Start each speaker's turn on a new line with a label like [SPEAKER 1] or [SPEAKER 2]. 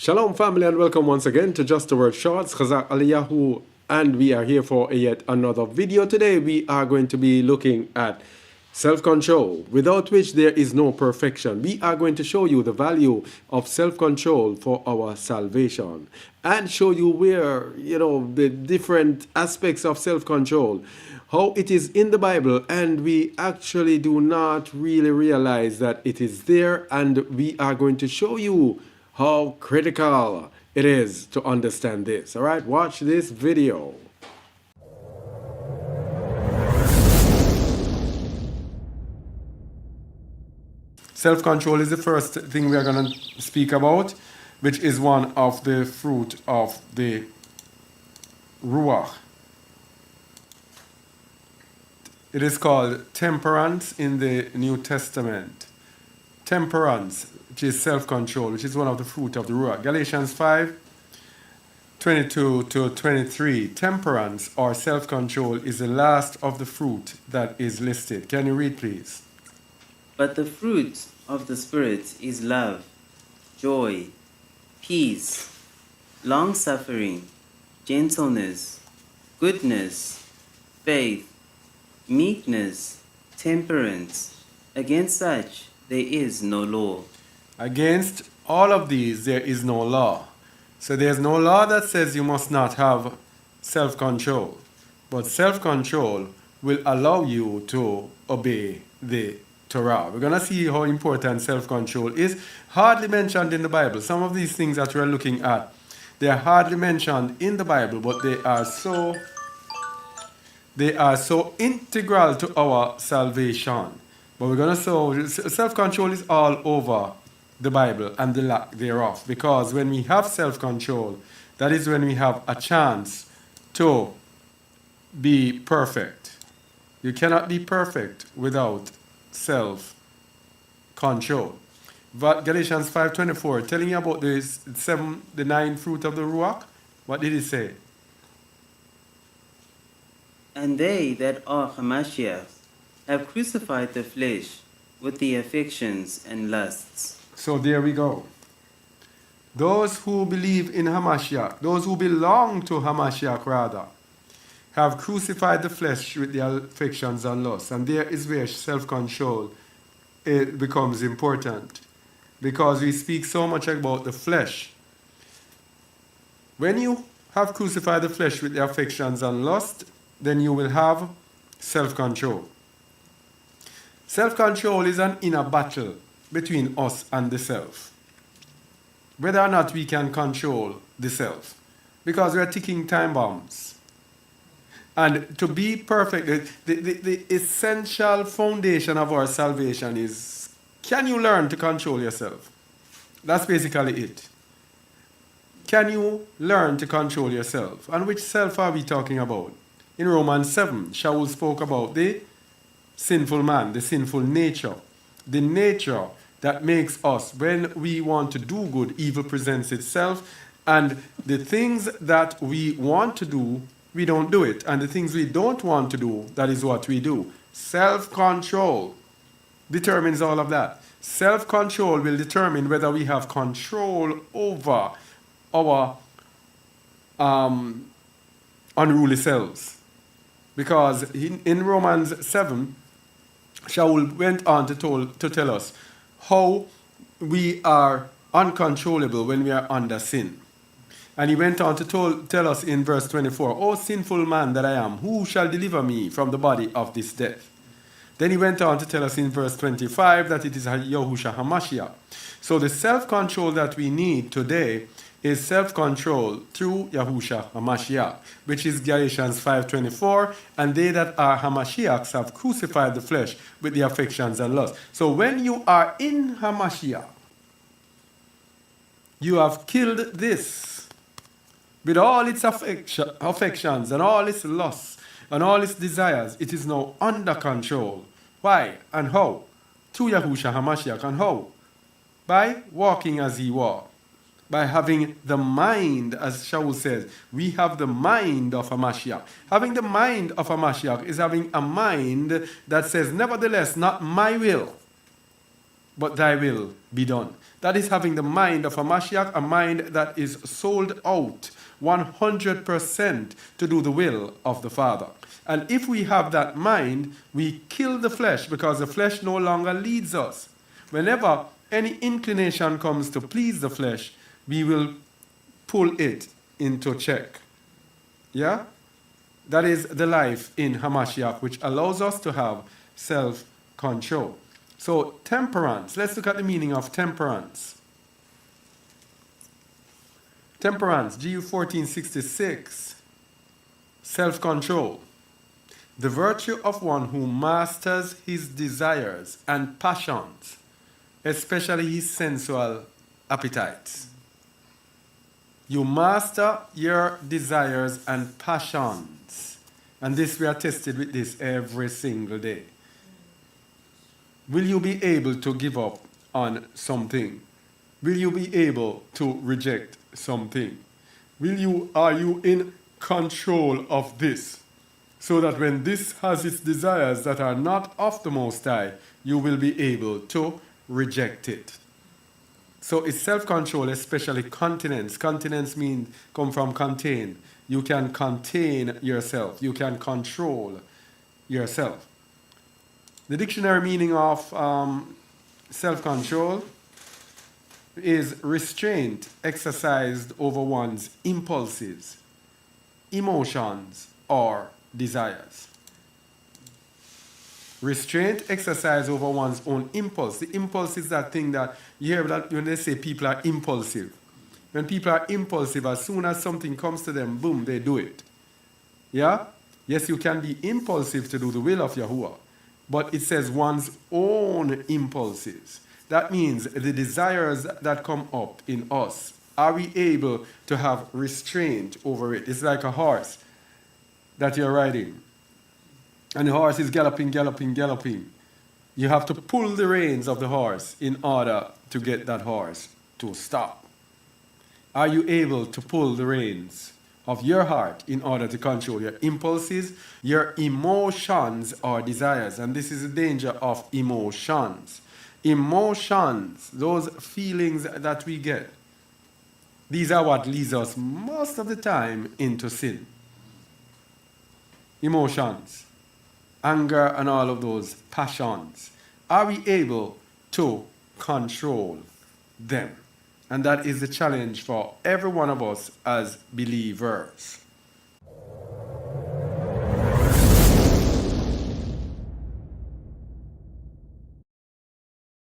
[SPEAKER 1] Shalom family and welcome once again to Just the Word Shorts. Chazak Aliyahu, and we are here for yet another video. Today we are going to be looking at self-control, without which there is no perfection. We are going to show you the value of self-control for our salvation and show you where, the different aspects of self-control, how it is in the Bible, and we actually do not really realize that it is there, and we are going to show you how critical it is to understand this. All right, watch this video. Self-control is the first thing we are going to speak about, which is one of the fruit of the Ruach. It is called temperance in the New Testament. Temperance, which is self-control, which is one of the fruit of the Ruach. Galatians 5:22-23. Temperance or self-control is the last of the fruit that is listed. Can you read, please?
[SPEAKER 2] But the fruit of the Spirit is love, joy, peace, long-suffering, gentleness, goodness, faith, meekness, temperance. Against such there is no law.
[SPEAKER 1] Against all of these there is no law. So there's no law that says you must not have self-control. But self-control will allow you to obey the Torah. We're going to see how important self-control is. Hardly mentioned in the Bible. Some of these things that we're looking at, they are hardly mentioned in the Bible, but they are so integral to our salvation. But we're going to show self-control is all over the Bible and the lack thereof. Because when we have self-control, that is when we have a chance to be perfect. You cannot be perfect without self-control. But Galatians 5:24, telling you about the 9 fruit of the Ruach. What did it say?
[SPEAKER 2] And they that are Hamashiach have crucified the flesh with the affections and lusts.
[SPEAKER 1] So there we go. Those who believe in Hamashiach, those who belong to Hamashiach rather, have crucified the flesh with their affections and lusts. And there is where self-control becomes important. Because we speak so much about the flesh. When you have crucified the flesh with the affections and lust, then you will have self-control. Self-control is an inner battle between us and the self. Whether or not we can control the self. Because we are ticking time bombs. And to be perfect, the essential foundation of our salvation is, can you learn to control yourself? That's basically it. Can you learn to control yourself? And which self are we talking about? In Romans 7, Shaul spoke about the sinful man, the sinful nature. The nature that makes us, when we want to do good, evil presents itself. And the things that we want to do, we don't do it. And the things we don't want to do, that is what we do. Self-control determines all of that. Self-control will determine whether we have control over our unruly selves. Because in Romans 7, Shaul went on to tell us how we are uncontrollable when we are under sin. And he went on to tell us in verse 24, O sinful man that I am, who shall deliver me from the body of this death? Then he went on to tell us in verse 25 that it is Yahushua HaMashiach. So the self-control that we need today is self-control through Yahushua HaMashiach, which is Galatians 5:24, and they that are Hamashiachs have crucified the flesh with the affections and lusts. So when you are in Hamashiach, you have killed this with all its affections and all its lusts and all its desires. It is now under control. Why and how? Through Yahushua HaMashiach. And how? By walking as he walked. By having the mind, as Shaul says, we have the mind of a Mashiach. Having the mind of a Mashiach is having a mind that says, nevertheless, not my will, but thy will be done. That is having the mind of a Mashiach, a mind that is sold out 100% to do the will of the Father. And if we have that mind, we kill the flesh because the flesh no longer leads us. Whenever any inclination comes to please the flesh, we will pull it into check. Yeah? That is the life in Hamashiach, which allows us to have self-control. So, temperance. Let's look at the meaning of temperance. Temperance, GU 1466. Self-control. The virtue of one who masters his desires and passions, especially his sensual appetites. You master your desires and passions. And this, we are tested with this every single day. Will you be able to give up on something? Will you be able to reject something? Are you in control of this? So that when this has its desires that are not of the Most High, you will be able to reject it. So it's self-control, especially continence. Continence come from contain. You can contain yourself. You can control yourself. The dictionary meaning of self-control is restraint exercised over one's impulses, emotions, or desires. Restraint exercised over one's own impulse. The impulse is that thing that you hear that when they say people are impulsive. When people are impulsive, as soon as something comes to them, boom, they do it. Yeah? Yes, you can be impulsive to do the will of Yahuwah. But it says one's own impulses. That means the desires that come up in us. Are we able to have restraint over it? It's like a horse that you're riding. And the horse is galloping, galloping, galloping. You have to pull the reins of the horse in order to get that horse to stop. Are you able to pull the reins of your heart in order to control your impulses, your emotions or desires? And this is the danger of emotions. Emotions, those feelings that we get, these are what leads us most of the time into sin. Emotions, anger, and all of those passions. Are we able to control them? And that is the challenge for every one of us as believers.